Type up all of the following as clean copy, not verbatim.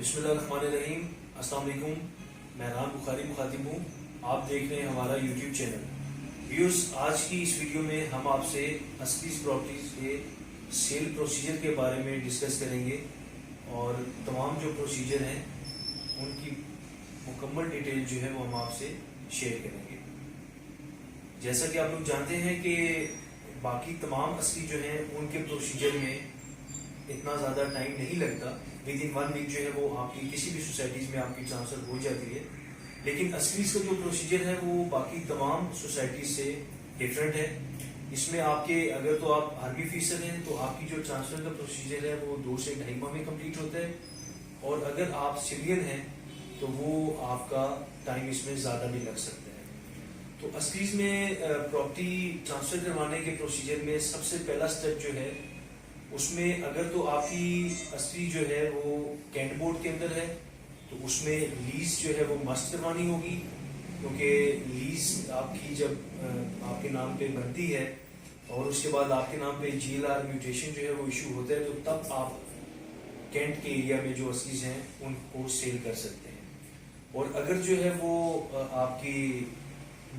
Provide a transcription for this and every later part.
بسم اللہ الرحمن الرحیم. السلام علیکم. میں رام بخاری مخاطب ہوں. آپ دیکھ رہے ہیں ہمارا یوٹیوب چینل. ویورز، آج کی اس ویڈیو میں ہم آپ سے اسکریز پراپرٹیز کے سیل پروسیجر کے بارے میں ڈسکس کریں گے اور تمام جو پروسیجر ہیں ان کی مکمل ڈیٹیل جو ہے وہ ہم آپ سے شیئر کریں گے. جیسا کہ آپ لوگ جانتے ہیں کہ باقی تمام اسکری جو ہیں ان کے پروسیجر میں اتنا زیادہ ٹائم نہیں لگتا. ود ان 1 ویک جو ہے وہ آپ کی کسی بھی سوسائٹیز میں آپ کی ٹرانسفر ہو جاتی ہے. لیکن اسکریز کا جو پروسیجر ہے وہ باقی تمام سوسائٹیز سے ڈفرینٹ ہے. اس میں آپ کے اگر تو آپ حربی فیصد ہیں تو آپ کی جو ٹرانسفر کا پروسیجر ہے وہ 2 سے 2.5 ماہ میں کمپلیٹ ہوتا ہے، اور اگر آپ سویلین ہیں تو وہ آپ کا ٹائم اس میں زیادہ بھی لگ سکتا ہے. تو اسکریز میں پراپرٹی ٹرانسفر کروانے کے پروسیجر میں سب سے پہلا سٹیپ جو ہے اس میں اگر تو آپ کی اسکری جو ہے وہ کینٹ بورڈ کے اندر ہے تو اس میں لیز جو ہے وہ مسٹ کروانی ہوگی، کیونکہ لیز آپ کی جب آپ کے نام پہ بنتی ہے اور اس کے بعد آپ کے نام پہ GLR میوٹیشن جو ہے وہ ایشو ہوتا ہے تو تب آپ کینٹ کے ایریا میں جو اسکریز ہیں ان کو سیل کر سکتے ہیں. اور اگر جو ہے وہ آپ کی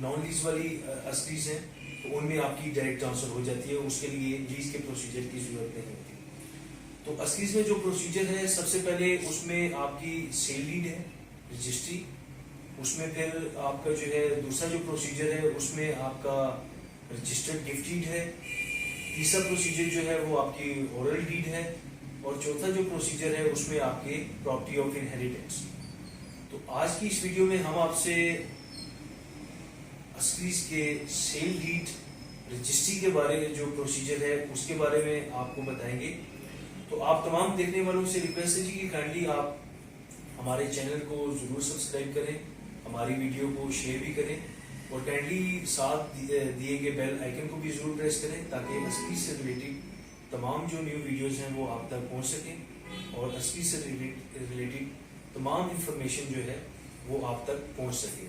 نان لیز والی اسکریز ہیں تو ان میں آپ کی ڈائریکٹ ٹرانسفر ہو جاتی ہے، اس کے لیے لیز کے پروسیجر کی ضرورت نہیں ہوتی. تو اسکریز میں جو پروسیجر ہے سب سے پہلے اس میں آپ کی سیل ڈیڈ ہے، رجسٹری. اس میں پھر آپ کا جو ہے دوسرا جو پروسیجر ہے اس میں آپ کا رجسٹرڈ گفٹ ڈیڈ ہے. تیسرا پروسیجر جو ہے وہ آپ کی اورل ڈیڈ ہے، اور چوتھا جو پروسیجر ہے اس میں آپ کے پراپرٹی آف انہیریٹنس. تو آج کی اس ویڈیو میں ہم آپ سے اسکریز کے سیل ڈیڈ رجسٹری کے بارے میں جو پروسیجر ہے اس کے بارے میں آپ کو بتائیں گے. تو آپ تمام دیکھنے والوں سے ریکویسٹ ہے کہ کائنڈلی آپ ہمارے چینل کو ضرور سبسکرائب کریں، ہماری ویڈیو کو شیئر بھی کریں، اور کائنڈلی ساتھ دیے گئے بیل آئیکن کو بھی ضرور پریس کریں تاکہ اسکریز سے ریلیٹڈ تمام جو نیو ویڈیوز ہیں وہ آپ تک پہنچ سکیں اور اسکریز سے ریلیٹڈ تمام انفارمیشن جو ہے وہ آپ تک پہنچ سکے.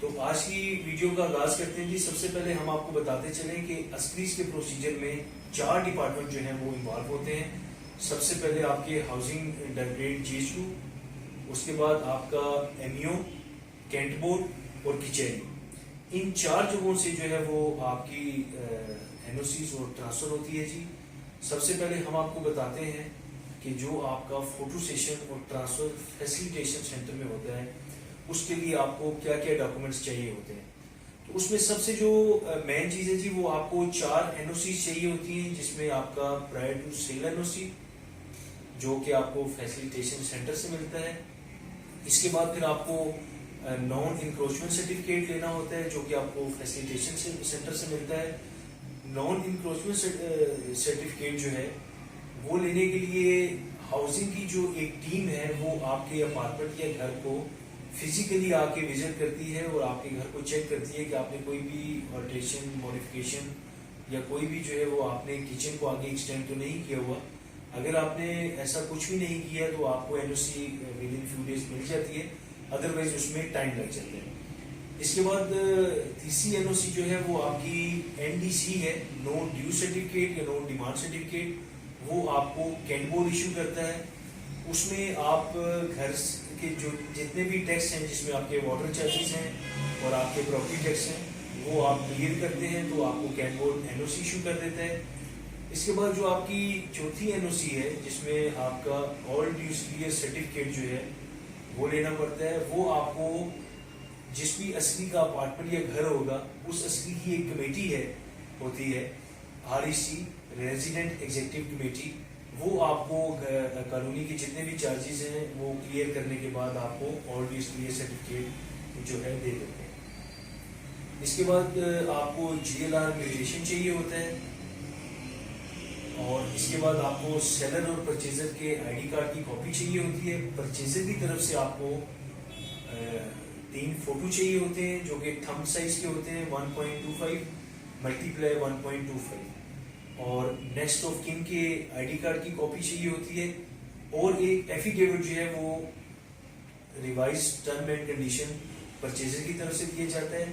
تو آج کی ویڈیو کا آغاز کرتے ہیں جی. سب سے پہلے ہم آپ کو بتاتے چلیں کہ اسکریز کے پروسیجر میں 4 ڈپارٹمنٹ جو ہیں وہ انوالو ہوتے ہیں. سب سے پہلے آپ کے ہاؤسنگ ڈائریکٹریٹ GH2، اس کے بعد آپ کا MEO، کینٹ بورڈ اور کچہری. ان 4 جگہوں سے جو ہے وہ آپ کی NOCs اور ٹرانسفر ہوتی ہے جی. سب سے پہلے ہم آپ کو بتاتے ہیں کہ جو آپ کا فوٹو سیشن اور ٹرانسفر فیسیلیٹیشن سینٹر میں ہوتا ہے اس کے لیے آپ کو کیا کیا ڈاکومنٹس چاہیے ہوتے ہیں. تو اس میں سب سے جو مین چیز ہے جی وہ آپ کو 4 NOCs چاہیے ہوتی ہیں، جس میں آپ کا پرائر ٹو سیل NOC جو کہ آپ کو فیسیلیٹیشن سینٹر سے ملتا ہے. اس کے بعد پھر آپ کو نان انکروچمنٹ سرٹیفکیٹ لینا ہوتا ہے جو کہ آپ کو فیسیلیٹیشن سینٹر سے ملتا ہے. نان انکروچمنٹ سرٹیفکیٹ جو ہے وہ لینے کے لیے ہاؤسنگ کی جو ایک ٹیم ہے وہ آپ کے اپارٹمنٹ یا گھر کو فزیکلی آ کے وزٹ کرتی ہے اور آپ کے گھر کو چیک کرتی ہے کہ آپ نے کوئی بھی آلٹریشن موڈیفکیشن یا کوئی بھی جو ہے وہ آپ نے کچن کو آگے ایکسٹینڈ تو نہیں کیا ہوا. اگر آپ نے ایسا کچھ بھی نہیں کیا تو آپ کو NOC within few days مل جاتی ہے، ادروائز اس میں ٹائم لگ جاتا ہے. اس کے بعد تیسری NOC جو ہے وہ آپ کی NDC ہے، نو ڈیو سرٹیفکیٹ یا نو ڈیمانڈ سرٹیفکیٹ. وہ آپ کو کینٹ بورڈ ایشو کرتا ہے. اس میں آپ گھر کے جو جتنے بھی ٹیکس ہیں جس میں آپ کے واٹر چارجز ہیں اور آپ کے پراپرٹی ٹیکس ہیں وہ آپ کلیئر کرتے ہیں تو آپ کو کینٹ بورڈ NOC ایشو کر دیتا ہے. اس کے بعد جو آپ کی چوتھی NOC ہے جس میں آپ کا آل ڈیوز کلیئر سرٹیفکیٹ جو ہے وہ لینا پڑتا ہے. وہ آپ کو جس بھی اسکری کا اپارٹمنٹ یا گھر ہوگا اس اسکری کی ایک کمیٹی ہے ہوتی ہے REC، ریزیڈنٹ ایگزیکٹو کمیٹی. وہ آپ کو کالونی کے جتنے بھی چارجز ہیں وہ کلیئر کرنے کے بعد آپ کو آل ڈیوز کلیئر سرٹیفکیٹ جو ہے دے دیتے ہیں. اس کے بعد آپ کو GLR میوٹیشن چاہیے ہوتا ہے، اور اس کے بعد آپ کو سیلر اور پرچیزر کے ID کارڈ کی کاپی چاہیے ہوتی ہے. پرچیزر کی طرف سے آپ کو 3 فوٹو چاہیے ہوتے ہیں جو کہ تھمب سائز کے ہوتے ہیں 1.25 × 1.25، اور نیکسٹ آف کن کے ID کارڈ کی کاپی چاہیے ہوتی ہے، اور ایک ایفیڈیوٹ جو ہے وہ revise term and condition purchaser کی طرف سے دیا جاتا ہے.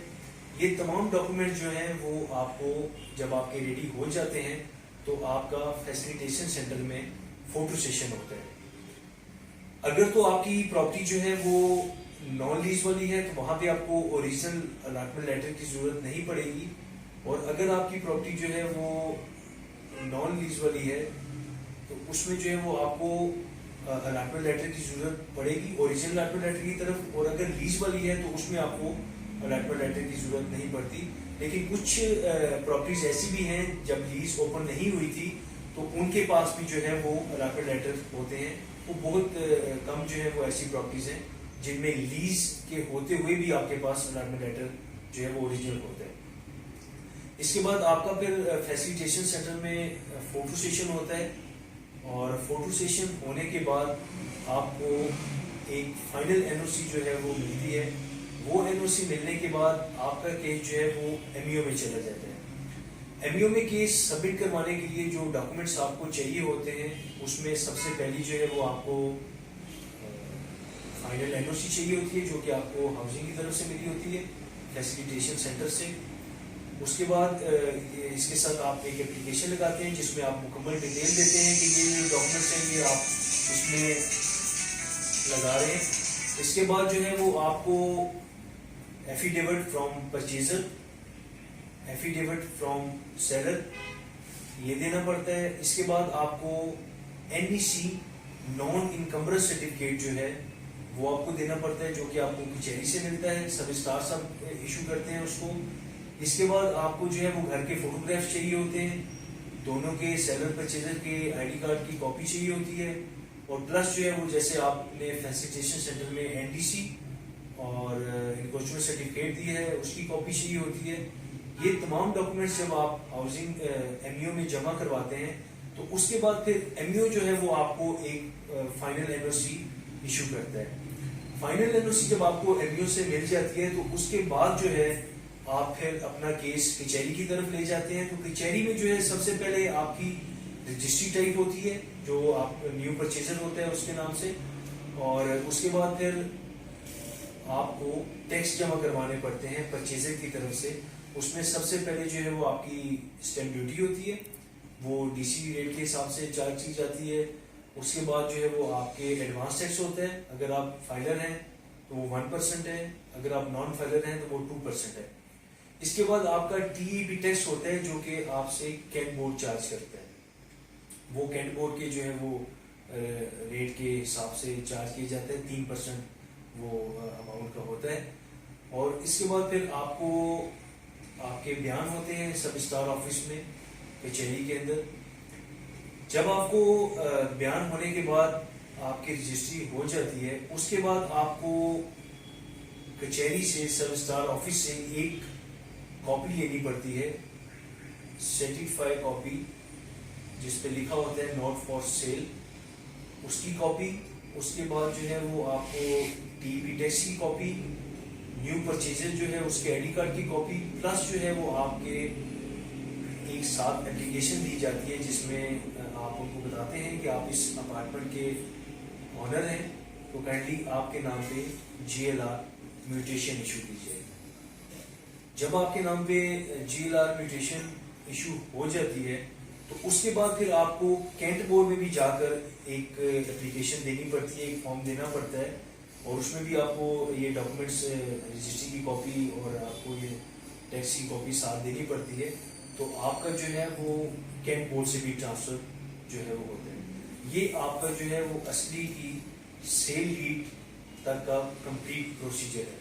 یہ تمام ڈاکومنٹ جو ہیں وہ آپ کو جب آپ کے ریڈی ہو جاتے ہیں تو آپ کا فیسیلیٹیشن سینٹر میں فوٹو سیشن ہوتا ہے. اگر تو آپ کی پراپرٹی جو ہے وہ نان لیز والی ہے تو وہاں پہ آپ کو اوریجنل الاٹمنٹ لیٹر کی ضرورت نہیں پڑے گی، اور اگر آپ کی پراپرٹی جو ہے وہ نان لیز والی ہے تو اس میں جو ہے وہ آپ کو الاٹمنٹ لیٹر کی ضرورت پڑے گی اوریجنل الاٹمنٹ لیٹر کی طرف، اور اگر لیز والی ہے تو اس میں آپ کو الاٹمنٹ لیٹر کی ضرورت نہیں پڑتی. لیکن کچھ پراپرٹیز ایسی بھی ہیں جب لیز اوپن نہیں ہوئی تھی تو ان کے پاس بھی جو ہے وہ الاٹمنٹ لیٹر ہوتے ہیں. وہ بہت کم جو ہے وہ ایسی پراپرٹیز ہیں جن میں لیز کے ہوتے ہوئے بھی آپ کے پاس الاٹمنٹ لیٹر جو ہے وہ اوریجنل ہوتا ہے. اس کے بعد آپ کا پھر فیسیلیٹیشن سینٹر میں فوٹو سیشن ہوتا ہے، اور فوٹو سیشن ہونے کے بعد آپ کو ایک فائنل این او سی جو ہے وہ ملتی ہے. وہ این او سی ملنے کے بعد آپ کا کیس جو ہے وہ ایم ای او میں چلا جاتا ہے. ایم ای او میں کیس سبمٹ کروانے کے لیے جو ڈاکومنٹس آپ کو چاہیے ہوتے ہیں اس میں سب سے پہلی جو ہے وہ آپ کو فائنل این او سی چاہیے ہوتی ہے جو کہ آپ کو ہاؤسنگ کی طرف سے ملی ہوتی ہے فیسیلیٹیشن سینٹر سے. اس کے بعد اس کے ساتھ آپ ایک اپلیکیشن لگاتے ہیں جس میں آپ مکمل ڈیٹیل دیتے ہیں کہ یہ جو ڈاکومنٹس ہیں یہ آپ اس میں لگا رہے ہیں. اس کے بعد جو ہے وہ آپ کو affidavit from purchaser, affidavit from seller یہ دینا پڑتا ہے. اس کے بعد آپ کو این ای سی نان انکمبرنس سرٹیفکیٹ جو ہے وہ آپ کو دینا پڑتا ہے جو کہ آپ کو کچہری سے ملتا ہے، سب اسٹار سب ایشو کرتے ہیں اس کو. اس کے بعد آپ کو جو ہے وہ گھر کے فوٹوگراف چاہیے ہوتے ہیں، دونوں کے سیلر پرچیزر کے آئی ڈی کارڈ کی کاپی چاہیے ہوتی ہے، اور پلس جو ہے وہ جیسے آپ نے فیسیلیٹیشن سینٹر میں این ڈی سی اور انکوچمنٹ سرٹیفکیٹ دی ہے اس کی کاپی چاہیے ہوتی ہے. یہ تمام ڈاکومنٹس جب آپ ہاؤسنگ ایم ای او میں جمع کرواتے ہیں تو اس کے بعد پھر ایم ای او جو ہے وہ آپ کو ایک فائنل این او سی ایشو کرتا ہے. فائنل این او سی جب آپ کو ایم ای او سے مل جاتی ہے تو اس کے بعد جو ہے آپ پھر اپنا کیس کچہری کی طرف لے جاتے ہیں. تو کچہری میں جو ہے سب سے پہلے آپ کی رجسٹری ٹائپ ہوتی ہے جو آپ نیو پرچیزر ہوتا ہے اس کے نام سے، اور اس کے بعد پھر آپ کو ٹیکس جمع کروانے پڑتے ہیں پرچیزر کی طرف سے. اس میں سب سے پہلے جو ہے وہ آپ کی اسٹیمپ ڈیوٹی ہوتی ہے، وہ ڈی سی ریٹ کے حساب سے چارج کی جاتی ہے. اس کے بعد جو ہے وہ آپ کے ایڈوانس ٹیکس ہوتا ہے، اگر آپ فائلر ہیں تو وہ 1% ہے، اگر آپ نان فائلر ہیں تو وہ 2% ہے. اس کے بعد آپ کا ٹی ای بی ٹیکس ہوتا ہے جو کہ آپ سے کینٹ بورڈ چارج کرتا ہے. وہ کینٹ بورڈ کے جو ہے وہ ریٹ کے حساب سے چارج کیے جاتے ہیں، 3% وہ اماؤنٹ کا ہوتا ہے. اور اس کے بعد پھر آپ کو آپ کے بیان ہوتے ہیں سب اسٹار آفس میں کچہری کے اندر. جب آپ کو بیان ہونے کے بعد آپ کی رجسٹری ہو جاتی ہے اس کے بعد آپ کو کچہری سے سب اسٹار آفس سے ایک کاپی لینی پڑتی ہے، سرٹیفائی کاپی جس پہ لکھا ہوتا ہے نوٹ فار سیل، اس کی کاپی. اس کے بعد جو ہے وہ آپ کو ٹی پی ٹیکس کی کاپی، نیو پرچیزر جو ہے اس کے آئی ڈی کارڈ کی کاپی، پلس جو ہے وہ آپ کے ایک ساتھ اپلیکیشن دی جاتی ہے جس میں آپ ان کو بتاتے ہیں کہ آپ اس اپارٹمنٹ کے آنر ہیں تو کائنڈلی آپ کے نام پہ G L R mutation issue کیجیے. جب آپ کے نام پہ G L R mutation issue ہو جاتی ہے تو اس کے بعد پھر آپ کو کینٹ بورڈ میں بھی جا کر ایک اپلیکیشن دینی پڑتی ہے، ایک فارم دینا پڑتا ہے، اور اس میں بھی آپ کو یہ ڈاکومنٹس رجسٹری کی کاپی اور آپ کو یہ ٹیکس کی کاپی ساتھ دینی پڑتی ہے. تو آپ کا جو ہے وہ کینٹ بورڈ سے بھی ٹرانسفر جو ہے وہ ہوتا ہے. یہ آپ کا جو ہے وہ اصلی کی سیل ڈیڈ تک کا کمپلیٹ پروسیجر ہے.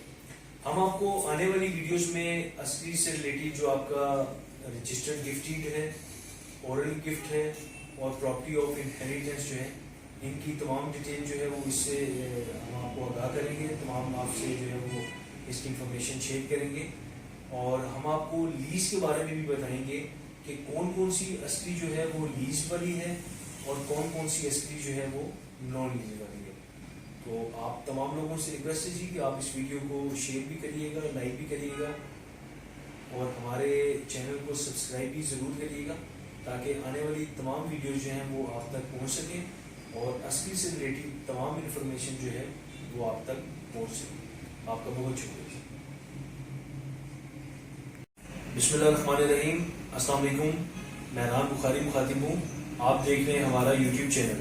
ہم آپ کو آنے والی ویڈیوز میں اصلی سے ریلیٹڈ جو آپ کا رجسٹرڈ گفٹ ڈیڈ ہے، اورل گفٹ ہے اور پراپرٹی آف انہیریٹنس جو ہے، ان کی تمام ڈیٹیل جو ہے وہ اس سے ہم آپ کو آگاہ کریں گے. تمام آپ سے جو ہے وہ اس کی انفارمیشن شیئر کریں گے، اور ہم آپ کو لیز کے بارے میں بھی بتائیں گے کہ کون کون سی اصلی جو ہے وہ لیز والی ہے اور کون کون سی اصلی جو ہے وہ نان لیز والی ہے. تو آپ تمام لوگوں سے ریکویسٹ ہے جی کہ آپ اس ویڈیو کو شیئر بھی کریے گا، لائک بھی کریے گا، اور ہمارے چینل کو سبسکرائب بھی ضرور کریے گا تاکہ آنے والی تمام ویڈیوز جو ہیں وہ آپ تک پہنچ سکیں اور اصلی سے ریلیٹڈ تمام انفارمیشن جو ہے وہ آپ تک پہنچ سکے. آپ کا بہت شکریہ. بسم اللہ الرحمن الرحیم. السلام علیکم. میں ران بخاری مخاطب ہوں. آپ دیکھ رہے ہیں ہمارا یوٹیوب چینل.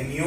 MEO,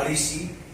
REC,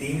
3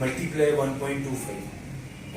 × 1.25,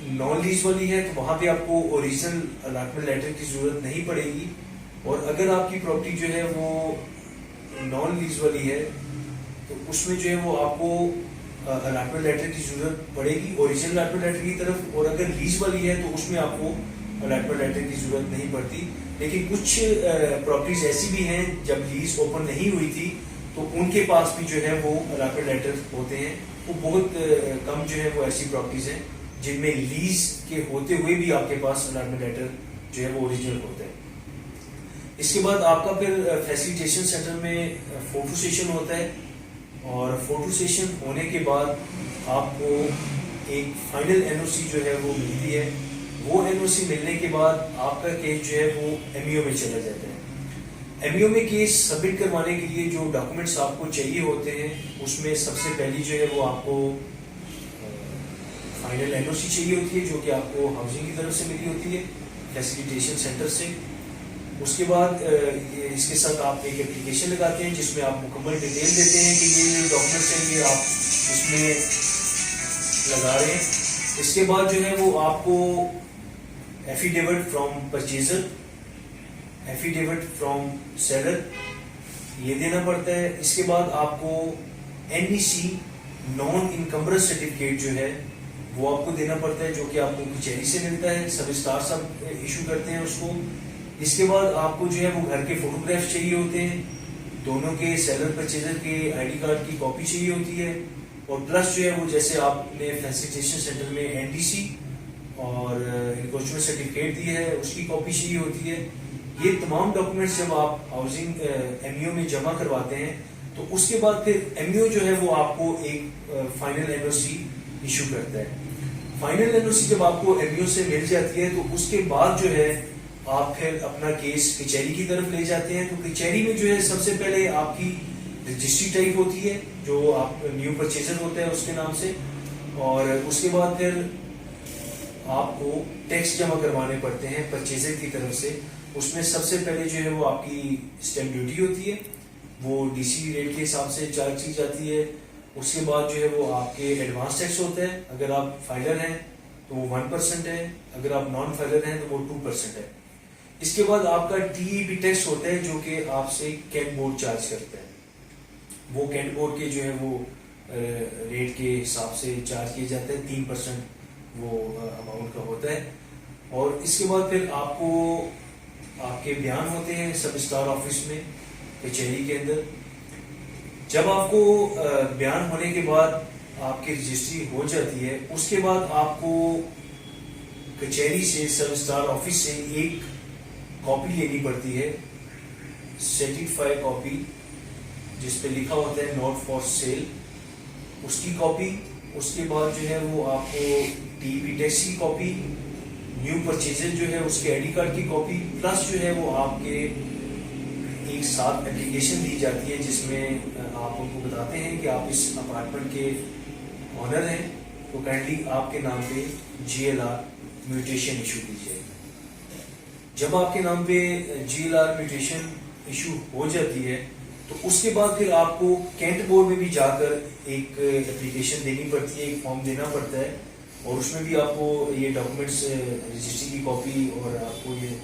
نان لیز والی ہے تو وہاں پہ آپ کو اوریجنل الاٹمنٹ لیٹر کی ضرورت نہیں پڑے گی. اور اگر آپ کی پراپرٹی جو ہے وہ نان لیز والی ہے تو اس میں جو ہے وہ آپ کو الاٹمنٹ لیٹر کی ضرورت پڑے گی اوریجنل الاٹمنٹ لیٹر کی طرف. اور اگر لیز والی ہے تو اس میں آپ کو الاٹمنٹ لیٹر کی ضرورت نہیں پڑتی. لیکن کچھ پراپرٹیز ایسی بھی ہیں جب لیز اوپن نہیں ہوئی تھی تو ان کے پاس بھی جو ہے وہ الاٹمنٹ لیٹر ہوتے ہیں. وہ بہت کم جو ہے وہ ایسی پراپرٹیز ہیں جن میں لیز کے ہوتے ہوئے بھی آپ کے پاس الاٹمنٹ لیٹر جو ہے وہ اوریجنل ہوتا ہے. اس کے بعد آپ کا پھر فیسیلیٹیشن سینٹر میں فوٹو سیشن ہوتا ہے. اور فوٹو سیشن ہونے کے بعد آپ کو ایک فائنل این او سی جو ہے وہ ملتی ہے. وہ این او سی ملنے کے بعد آپ کا کیس جو ہے وہ ایم ای او میں چلا جاتا ہے. ایم ای او میں کیس سبمٹ کروانے کے لیے جو ڈاکومنٹس آپ کو چاہیے ہوتے ہیں اس میں سب سے پہلی جو ہے وہ آپ کو فائنل این او سی چاہیے ہوتی ہے جو کہ آپ کو ہاؤسنگ کی طرف سے ملی ہوتی ہے فیسیلیٹیشن سینٹر سے. اس کے بعد اس کے ساتھ آپ ایک اپلیکیشن لگاتے ہیں جس میں آپ مکمل ڈیٹیل دیتے ہیں کہ یہ ڈاکومنٹس ہیں یہ آپ اس میں لگا رہے ہیں. اس کے بعد جو ہے وہ آپ کو affidavit from purchaser affidavit from seller یہ دینا پڑتا ہے. اس کے بعد آپ کو این ای سی نان انکمبرنس سرٹیفکیٹ جو ہے وہ آپ کو دینا پڑتا ہے جو کہ آپ کو کچہری سے ملتا ہے. سب اسٹار سب ایشو کرتے ہیں اس کو. اس کے بعد آپ کو جو ہے وہ گھر کے فوٹوگراف چاہیے ہوتے ہیں دونوں کے سیلر پرچیزر کے آئی ڈی کارڈ کی کاپی چاہیے ہوتی ہے. اور پلس جو ہے وہ جیسے آپ نے فیسیلیٹیشن سینٹر میں این ڈی سی اور انکروچمنٹ سرٹیفکیٹ دی ہے اس کی کاپی چاہیے ہوتی ہے. یہ تمام ڈاکومنٹس جب آپ ہاؤسنگ ایم ای او میں جمع کرواتے ہیں تو اس کے بعد پھر ایم ای او جو ہے وہ آپ کو ایک فائنل این او سی ایشو کرتا ہے. فائنل این او سی جب آپ کو ایم ای او سے مل جاتی ہے تو اس کے بعد جو ہے آپ پھر اپنا کیس کچہری کی طرف لے جاتے ہیں. تو کچہری میں جو ہے سب سے پہلے آپ کی رجسٹری ٹائپ ہوتی ہے جو آپ نیو پرچیزر ہوتا ہے اس کے نام سے. اور اس کے بعد پھر آپ کو ٹیکس جمع کروانے پڑتے ہیں پرچیزر کی طرف سے. اس میں سب سے پہلے جو ہے وہ آپ کی اسٹیمپ ڈیوٹی ہوتی ہے وہ ڈی سی ریٹ کے حساب سے چارج کی جاتی ہے. اس کے بعد جو ہے وہ آپ کے ایڈوانس ٹیکس ہوتا ہے. اگر آپ فائلر ہیں تو وہ 1% ہے, اگر آپ نان فائلر ہیں تو وہ 2% ہے. اس کے بعد آپ کا ٹی ای بی ٹیکس ہوتا ہے جو کہ آپ سے کینٹ بورڈ چارج کرتا ہے. وہ کینٹ بورڈ کے جو ہے وہ ریٹ کے حساب سے چارج کیا جاتا ہے 3% وہ اماؤنٹ کا ہوتا ہے. اور اس کے بعد پھر آپ کو آپ کے بیان ہوتے ہیں سب اسٹار آفس میں کچہری کے اندر. جب آپ کو بیان ہونے کے بعد آپ کی رجسٹری ہو جاتی ہے اس کے بعد آپ کو کچہری سے سب اسٹار آفس سے ایک کاپی لینی پڑتی ہے سرٹیفائی کاپی جس پہ لکھا ہوتا ہے نوٹ فار سیل اس کی کاپی. اس کے بعد جو ہے وہ آپ کو ٹی بی ٹیکس کی کاپی, نیو پرچیزر جو ہے اس کے آئی ڈی کارڈ کی کاپی, پلس جو ہے وہ آپ کے ایک ساتھ اپلیکیشن دی جاتی ہے جس میں آپ ان کو بتاتے ہیں کہ آپ اس اپارٹمنٹ کے آنر ہیں تو کائنڈلی آپ کے نام پہ G L R mutation issue کیجیے. جب آپ کے نام پہ G L R mutation issue ہو جاتی ہے تو اس کے بعد پھر آپ کو کینٹ بورڈ میں بھی جا کر ایک اپلیکیشن دینی پڑتی ہے, ایک فارم دینا پڑتا ہے. اور اس میں بھی آپ کو یہ ڈاکومنٹس رجسٹری کی کاپی اور آپ کو یہ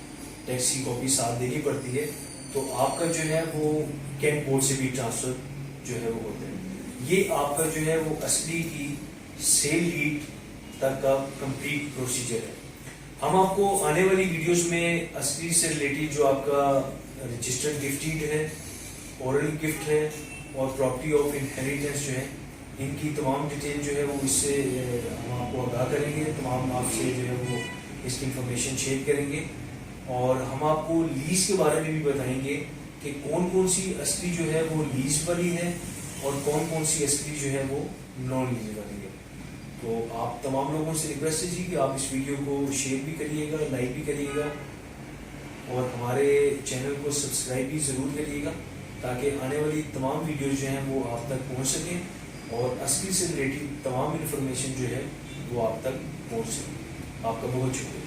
ٹیکس کی کاپی ساتھ دینی پڑتی ہے. تو آپ کا جو ہے وہ کینٹ بورڈ سے بھی ٹرانسفر جو ہے وہ ہوتا ہے. یہ آپ کا جو ہے وہ اصلی کی سیل ڈیڈ تک کا کمپلیٹ پروسیجر ہے. ہم آپ کو آنے والی ویڈیوز میں اصلی سے ریلیٹڈ جو آپ کا رجسٹرڈ گفٹ ڈیڈ ہے, اورل گفٹ ہے اور پراپرٹی آف انہیریٹنس جو ہے ان کی تمام ڈیٹیل جو ہے وہ اس سے ہم آپ کو آگاہ کریں گے. تمام آپ سے جو ہے وہ اس کی انفارمیشن شیئر کریں گے. اور ہم آپ کو لیز کے بارے میں بھی بتائیں گے کہ کون کون سی اصلی جو ہے وہ لیز والی ہے اور کون کون سی اصلی جو ہے وہ نان لیز والی ہے. تو آپ تمام لوگوں سے ریکویسٹ ہے جی کہ آپ اس ویڈیو کو شیئر بھی کریے گا, لائک بھی کریے گا اور ہمارے چینل کو سبسکرائب بھی ضرور کریے گا تاکہ آنے والی تمام ویڈیوز جو ہیں وہ آپ تک پہنچ سکیں اور اصلی سے ریلیٹڈ تمام انفارمیشن جو ہے وہ آپ تک پہنچ سکے. آپ کا بہت شکریہ.